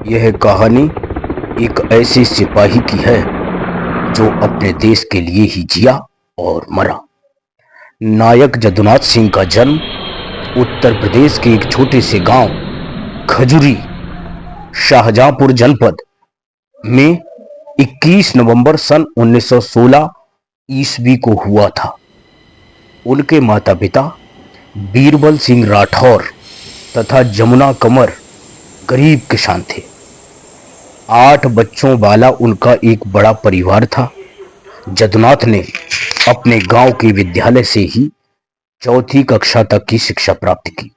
यह कहानी एक ऐसे सिपाही की है जो अपने देश के लिए ही जिया और मरा। नायक जदुनाथ सिंह का जन्म उत्तर प्रदेश के एक छोटे से गांव खजुरी, शाहजहांपुर जनपद में 21 नवंबर सन 1916 ईस्वी को हुआ था। उनके माता पिता बीरबल सिंह राठौर तथा जमुना कमर गरीब किसान थे। 8 बच्चों वाला उनका एक बड़ा परिवार था। जदुनाथ ने अपने गांव के विद्यालय से ही 4वीं कक्षा तक की शिक्षा प्राप्त की।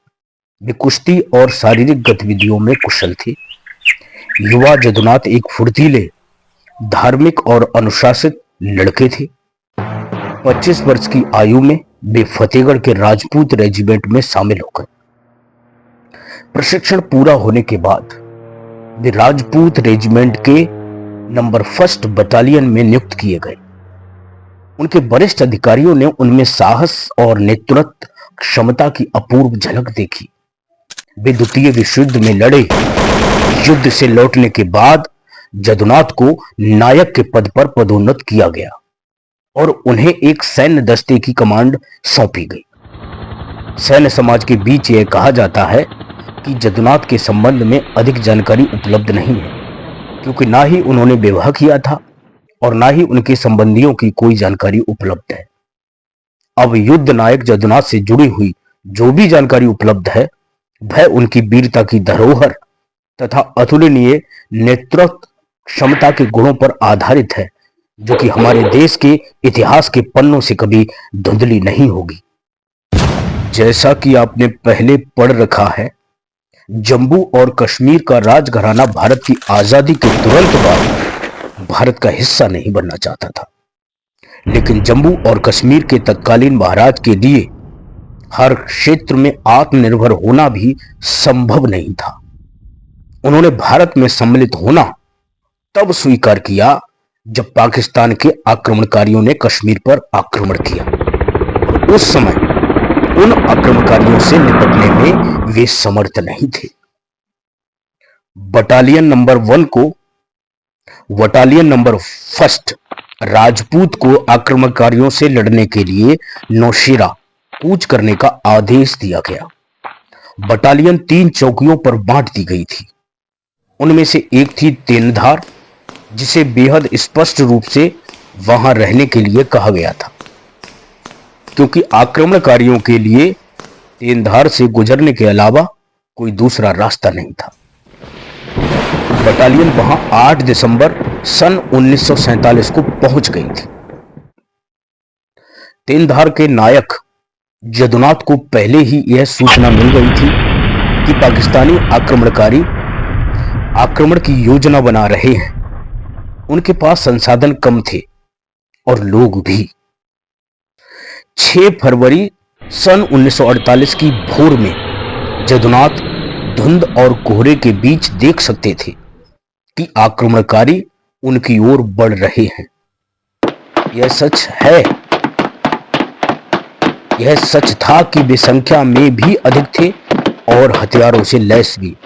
वे कुश्ती और शारीरिक गतिविधियों में कुशल थे। युवा जदुनाथ एक फुर्तीले, धार्मिक और अनुशासित लड़के थे। 25 वर्ष की आयु में वे फतेहगढ़ के राजपूत रेजिमेंट में शामिल हो गए। प्रशिक्षण पूरा होने के बाद वे राजपूत रेजिमेंट के नंबर 1 बटालियन में नियुक्त किए गए। उनके वरिष्ठ अधिकारियों ने उनमें साहस और नेतृत्व क्षमता की अपूर्व झलक देखी। वे द्वितीय विश्व युद्ध में लड़े। युद्ध से लौटने के बाद जदुनाथ को नायक के पद पर पदोन्नत किया गया और उन्हें एक सैन्य दस्ते की कमांड सौंपी गई। सैन्य समाज के बीच यह कहा जाता है कि जदुनाथ के संबंध में अधिक जानकारी उपलब्ध नहीं है, क्योंकि ना ही उन्होंने विवाह किया था और ना ही उनके संबंधियों की कोई जानकारी उपलब्ध है। अब युद्ध नायक जदुनाथ से जुड़ी हुई जो भी जानकारी उपलब्ध है वह उनकी वीरता की धरोहर तथा अतुलनीय नेतृत्व क्षमता के गुणों पर आधारित है, जो कि हमारे देश के इतिहास के पन्नों से कभी धुंधली नहीं होगी। जैसा कि आपने पहले पढ़ रखा है, जम्मू और कश्मीर का राजघराना भारत की आजादी के तुरंत बाद भारत का हिस्सा नहीं बनना चाहता था, लेकिन जम्मू और कश्मीर के तत्कालीन महाराज के लिए हर क्षेत्र में आत्मनिर्भर होना भी संभव नहीं था। उन्होंने भारत में सम्मिलित होना तब स्वीकार किया जब पाकिस्तान के आक्रमणकारियों ने कश्मीर पर आक्रमण किया। उस समय उन आक्रमणकारियों से निपटने में वे समर्थ नहीं थे। बटालियन नंबर 1 को बटालियन नंबर 1 राजपूत को आक्रमणकारियों से लड़ने के लिए नौशेरा कूच करने का आदेश दिया गया। बटालियन 3 चौकियों पर बांट दी गई थी। उनमें से एक थी तेंधार, जिसे बेहद स्पष्ट रूप से वहां रहने के लिए कहा गया था, क्योंकि आक्रमणकारियों के लिए तेंधार से गुजरने के अलावा कोई दूसरा रास्ता नहीं था। बटालियन वहां 8 दिसंबर सन 1947 को पहुंच गई थी। तेंधार के नायक जदुनाथ को पहले ही यह सूचना मिल गई थी कि पाकिस्तानी आक्रमणकारी आक्रमण की योजना बना रहे हैं। उनके पास संसाधन कम थे और लोग भी। 6 फरवरी सन 1948 की भोर में जदुनाथ धुंध और कोहरे के बीच देख सकते थे कि आक्रमणकारी उनकी ओर बढ़ रहे हैं। यह सच था कि वे संख्या में भी अधिक थे और हथियारों से लैस भी।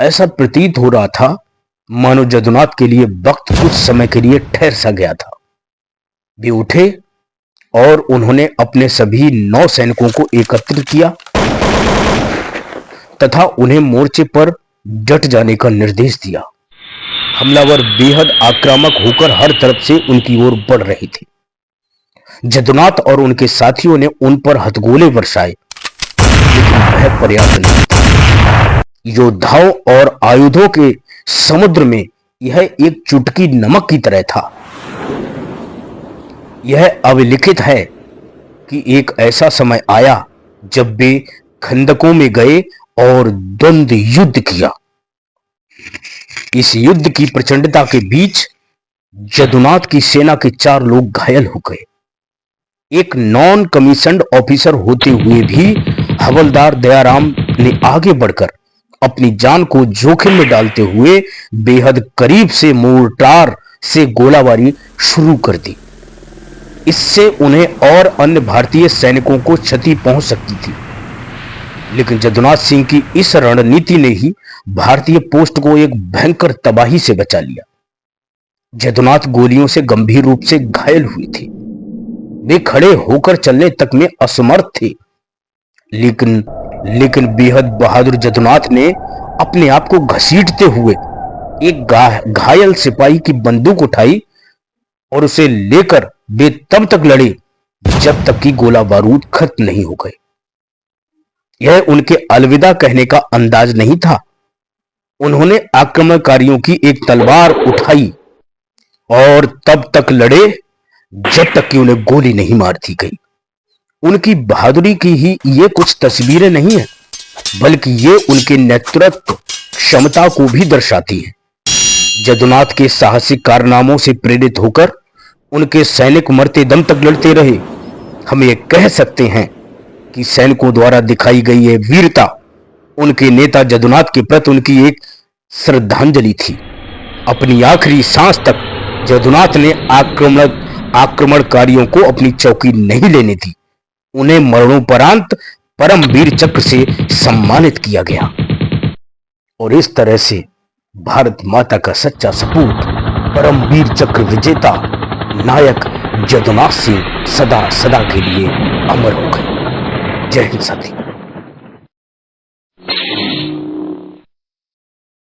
ऐसा प्रतीत हो रहा था मानो जदुनाथ के लिए वक्त कुछ समय के लिए ठहर सा गया था। वे उठे और उन्होंने अपने सभी 9 सैनिकों को एकत्रित किया तथा उन्हें मोर्चे पर डट जाने का निर्देश दिया। हमलावर बेहद आक्रामक होकर हर तरफ से उनकी ओर बढ़ रहे थे। जदुनाथ और उनके साथियों ने उन पर हथगोले बरसाए, लेकिन वह पर्याप्त नहीं था। योद्धाओं और आयुधों के समुद्र में यह एक चुटकी नमक की तरह था। यह अविलिखित है कि एक ऐसा समय आया जब वे खंदकों में गए और द्वंद्व युद्ध किया। इस युद्ध की प्रचंडता के बीच जदुनाथ की सेना के 4 लोग घायल हो गए। एक नॉन कमीशन्ड ऑफिसर होते हुए भी हवलदार दयाराम ने आगे बढ़कर अपनी जान को जोखिम में डालते हुए बेहद करीब से मोर्टार से गोलाबारी शुरू कर दी। इससे उन्हें और अन्य भारतीय सैनिकों को क्षति पहुंच सकती थी, लेकिन जदुनाथ सिंह की इस रणनीति ने ही भारतीय पोस्ट को एक भयंकर तबाही से बचा लिया। जदुनाथ गोलियों से गंभीर रूप से घायल हुई थी। वे खड़े होकर चलने तक में असमर्थ थे, लेकिन बेहद बहादुर जदुनाथ ने अपने आप को घसीटते हुए एक घायल सिपाही की बंदूक उठाई और उसे लेकर वे तब तक लड़े जब तक कि गोला बारूद खत्म नहीं हो गए। यह उनके अलविदा कहने का अंदाज नहीं था। उन्होंने आक्रमणकारियों की एक तलवार उठाई और तब तक लड़े जब तक कि उन्हें गोली नहीं मार दी गई। उनकी बहादुरी की ही ये कुछ तस्वीरें नहीं है, बल्कि ये उनके नेतृत्व क्षमता को भी दर्शाती है। जदुनाथ के साहसिक कारनामों से प्रेरित होकर उनके सैनिक मरते दम तक लड़ते रहे। हम ये कह सकते हैं कि सैनिकों द्वारा दिखाई गई ये वीरता उनके नेता जदुनाथ के प्रति उनकी एक श्रद्धांजलि थी। अपनी आखिरी सांस तक जदुनाथ ने आक्रमणकारियों को अपनी चौकी नहीं लेने दी। उन्हें मरणोपरांत परमवीर चक्र से सम्मानित किया गया और इस तरह से भारत माता का सच्चा सपूत परमवीर चक्र विजेता नायक जदुनाथ सिंह सदा सदा के लिए अमर हो गए। जय हिंद साथी।